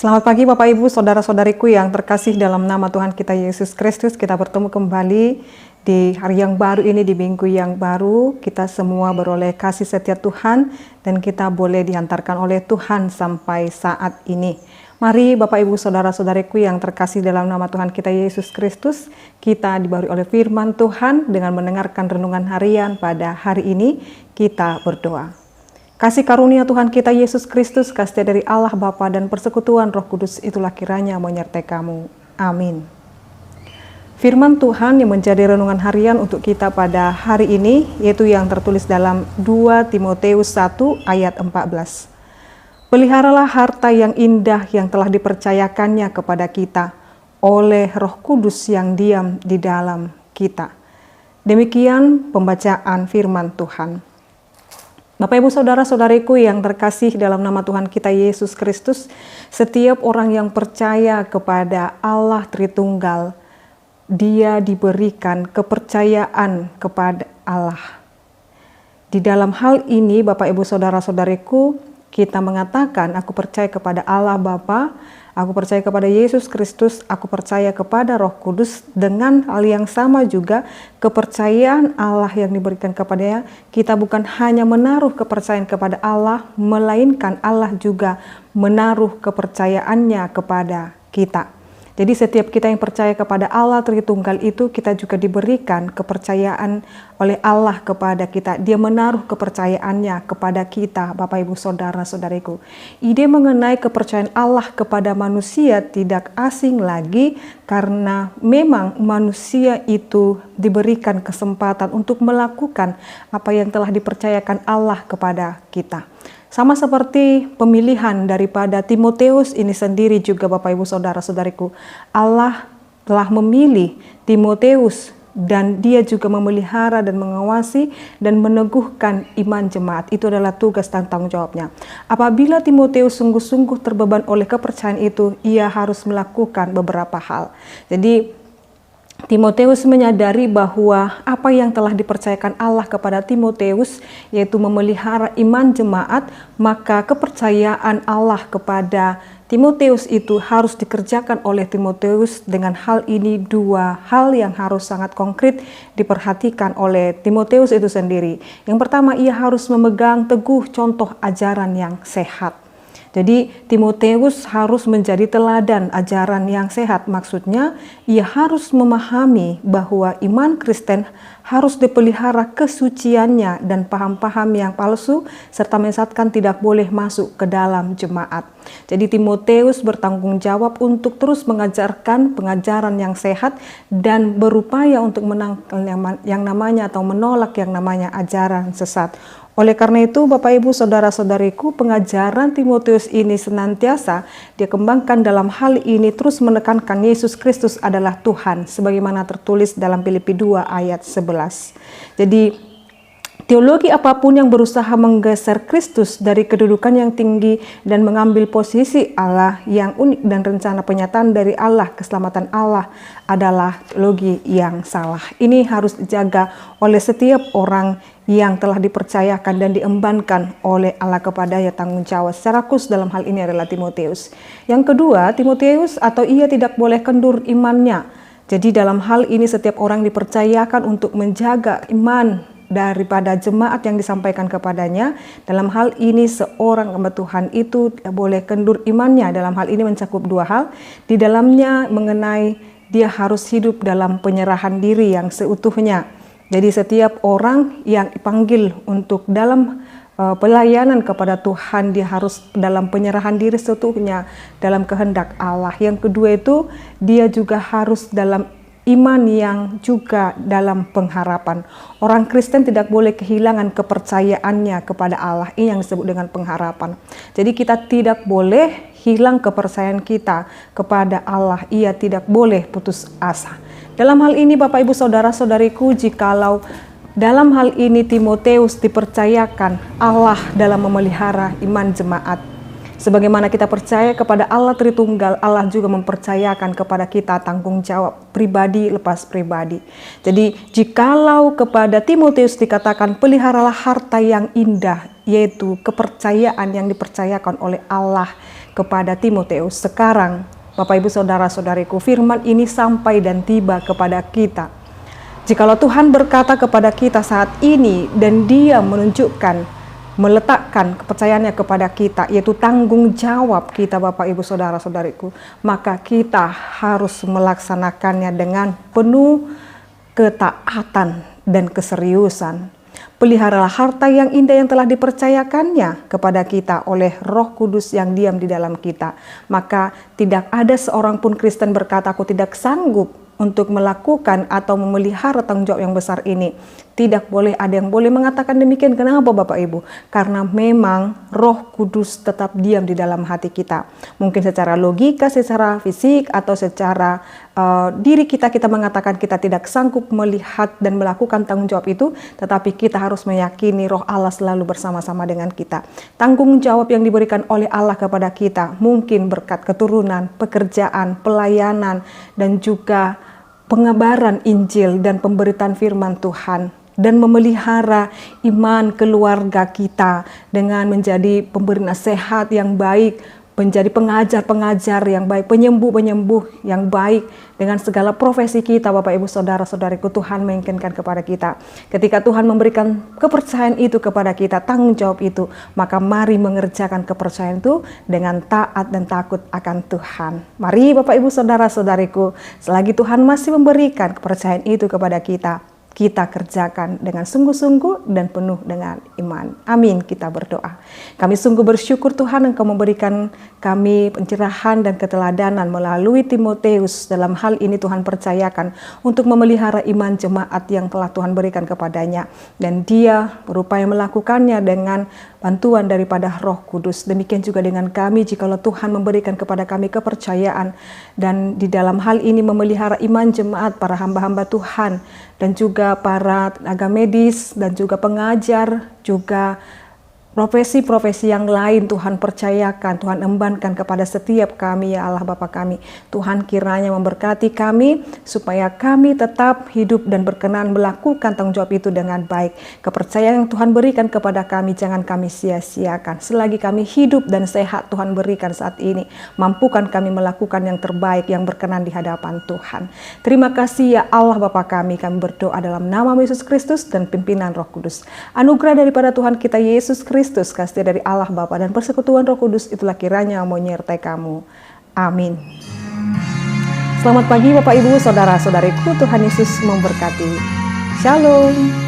Selamat pagi Bapak Ibu, Saudara-saudariku yang terkasih dalam nama Tuhan kita Yesus Kristus. Kita bertemu kembali di hari yang baru ini, di minggu yang baru. Kita semua beroleh kasih setia Tuhan dan kita boleh diantarkan oleh Tuhan sampai saat ini. Mari Bapak Ibu, Saudara-saudariku yang terkasih dalam nama Tuhan kita Yesus Kristus, kita diberi oleh firman Tuhan dengan mendengarkan renungan harian pada hari ini. Kita berdoa. Kasih karunia Tuhan kita Yesus Kristus, kasih dari Allah Bapa dan persekutuan Roh Kudus itulah kiranya menyertai kamu. Amin. Firman Tuhan yang menjadi renungan harian untuk kita pada hari ini, yaitu yang tertulis dalam 2 Timotius 1 ayat 14. Peliharalah harta yang indah yang telah dipercayakannya kepada kita oleh Roh Kudus yang diam di dalam kita. Demikian pembacaan firman Tuhan. Bapak Ibu Saudara-saudariku yang terkasih dalam nama Tuhan kita Yesus Kristus, setiap orang yang percaya kepada Allah Tritunggal, dia diberikan kepercayaan kepada Allah. Di dalam hal ini Bapak Ibu Saudara-saudariku, kita mengatakan aku percaya kepada Allah Bapa, aku percaya kepada Yesus Kristus, aku percaya kepada Roh Kudus. Dengan hal yang sama juga kepercayaan Allah yang diberikan kepadanya, kita bukan hanya menaruh kepercayaan kepada Allah, melainkan Allah juga menaruh kepercayaannya kepada kita. Jadi setiap kita yang percaya kepada Allah Tritunggal itu, kita juga diberikan kepercayaan oleh Allah kepada kita. Dia menaruh kepercayaannya kepada kita, Bapak Ibu Saudara-saudariku. Ide mengenai kepercayaan Allah kepada manusia tidak asing lagi, karena memang manusia itu diberikan kesempatan untuk melakukan apa yang telah dipercayakan Allah kepada kita. Sama seperti pemilihan daripada Timotius ini sendiri juga Bapak Ibu Saudara-saudariku. Allah telah memilih Timotius dan dia juga memelihara dan mengawasi dan meneguhkan iman jemaat. Itu adalah tugas dan tanggung jawabnya. Apabila Timotius sungguh-sungguh terbeban oleh kepercayaan itu, ia harus melakukan beberapa hal. Jadi Timotius menyadari bahwa apa yang telah dipercayakan Allah kepada Timotius, yaitu memelihara iman jemaat, maka kepercayaan Allah kepada Timotius itu harus dikerjakan oleh Timotius. Dengan hal ini dua hal yang harus sangat konkret diperhatikan oleh Timotius itu sendiri. Yang pertama, ia harus memegang teguh contoh ajaran yang sehat. Jadi Timotius harus menjadi teladan ajaran yang sehat. Maksudnya ia harus memahami bahwa iman Kristen harus dipelihara kesuciannya dan paham-paham yang palsu serta menyesatkan tidak boleh masuk ke dalam jemaat. Jadi Timotius bertanggung jawab untuk terus mengajarkan pengajaran yang sehat dan berupaya untuk menangkal yang namanya atau menolak yang namanya ajaran sesat. Oleh karena itu, Bapak Ibu Saudara-saudariku, pengajaran Timotius ini senantiasa dia kembangkan dalam hal ini, terus menekankan Yesus Kristus adalah Tuhan, sebagaimana tertulis dalam Filipi 2 ayat 11. Jadi teologi apapun yang berusaha menggeser Kristus dari kedudukan yang tinggi dan mengambil posisi Allah yang unik dan rencana penyataan dari Allah, keselamatan Allah adalah teologi yang salah. Ini harus dijaga oleh setiap orang yang telah dipercayakan dan diembankan oleh Allah kepadanya tanggung jawab secara khusus dalam hal ini adalah Timotius. Yang kedua, Timotius atau ia tidak boleh kendur imannya. Jadi dalam hal ini setiap orang dipercayakan untuk menjaga iman daripada jemaat yang disampaikan kepadanya. Dalam hal ini seorang hamba Tuhan itu tidak boleh kendur imannya. Dalam hal ini mencakup dua hal. Di dalamnya mengenai dia harus hidup dalam penyerahan diri yang seutuhnya. Jadi setiap orang yang dipanggil untuk dalam pelayanan kepada Tuhan, dia harus dalam penyerahan diri seutuhnya dalam kehendak Allah. Yang kedua itu dia juga harus dalam iman yang juga dalam pengharapan. Orang Kristen tidak boleh kehilangan kepercayaannya kepada Allah. Ini yang disebut dengan pengharapan. Jadi kita tidak boleh hilang kepercayaan kita kepada Allah. Ia tidak boleh putus asa. Dalam hal ini Bapak Ibu Saudara-saudariku, jikalau dalam hal ini Timotius dipercayakan Allah dalam memelihara iman jemaat, Sebagaimana kita percaya kepada Allah Tritunggal, Allah juga mempercayakan kepada kita tanggung jawab pribadi lepas pribadi. Jadi jikalau kepada Timotius dikatakan peliharalah harta yang indah, yaitu kepercayaan yang dipercayakan oleh Allah kepada Timotius. Sekarang Bapak Ibu Saudara-saudariku, firman ini sampai dan tiba kepada kita. Jikalau Tuhan berkata kepada kita saat ini dan Dia meletakkan kepercayaannya kepada kita, yaitu tanggung jawab kita Bapak Ibu Saudara-saudariku, maka kita harus melaksanakannya dengan penuh ketaatan dan keseriusan. Peliharalah harta yang indah yang telah dipercayakannya kepada kita oleh Roh Kudus yang diam di dalam kita. Maka tidak ada seorang pun Kristen berkata, aku tidak sanggup untuk melakukan atau memelihara tanggung jawab yang besar ini. Tidak boleh ada yang boleh mengatakan demikian. Kenapa Bapak Ibu? Karena memang Roh Kudus tetap diam di dalam hati kita. Mungkin secara logika, secara fisik, atau secara diri kita mengatakan kita tidak sanggup melihat dan melakukan tanggung jawab itu, tetapi kita harus meyakini Roh Allah selalu bersama-sama dengan kita. Tanggung jawab yang diberikan oleh Allah kepada kita mungkin berkat keturunan, pekerjaan, pelayanan, dan juga pengabaran Injil dan pemberitaan firman Tuhan, dan memelihara iman keluarga kita dengan menjadi pemberi nasihat yang baik, menjadi pengajar-pengajar yang baik, penyembuh-penyembuh yang baik, dengan segala profesi kita Bapak Ibu Saudara-saudariku. Tuhan menginginkan kepada kita, ketika Tuhan memberikan kepercayaan itu kepada kita, tanggung jawab itu, maka mari mengerjakan kepercayaan itu dengan taat dan takut akan Tuhan. Mari Bapak Ibu Saudara-saudariku, selagi Tuhan masih memberikan kepercayaan itu kepada kita kerjakan dengan sungguh-sungguh dan penuh dengan iman. Amin, kita berdoa. Kami sungguh bersyukur Tuhan Engkau memberikan kami pencerahan dan keteladanan melalui Timotius. Dalam hal ini Tuhan percayakan untuk memelihara iman jemaat yang telah Tuhan berikan kepadanya. Dan dia berupaya melakukannya dengan bantuan daripada Roh Kudus. Demikian juga dengan kami, jikalau Tuhan memberikan kepada kami kepercayaan dan di dalam hal ini memelihara iman jemaat, para hamba-hamba Tuhan, dan juga para tenaga medis, dan juga pengajar, juga profesi-profesi yang lain Tuhan percayakan, Tuhan embankan kepada setiap kami ya Allah Bapa kami. Tuhan kiranya memberkati kami supaya kami tetap hidup dan berkenan melakukan tanggung jawab itu dengan baik. Kepercayaan yang Tuhan berikan kepada kami jangan kami sia-siakan. Selagi kami hidup dan sehat Tuhan berikan saat ini, mampukan kami melakukan yang terbaik yang berkenan di hadapan Tuhan. Terima kasih ya Allah Bapa kami berdoa dalam nama Yesus Kristus dan pimpinan Roh Kudus. Anugerah daripada Tuhan kita Yesus Kristus, kasih dari Allah Bapa dan persekutuan Roh Kudus itulah kiranya menyertai kamu. Amin. Selamat pagi Bapak Ibu Saudara-saudariku, Tuhan Yesus memberkati. Shalom.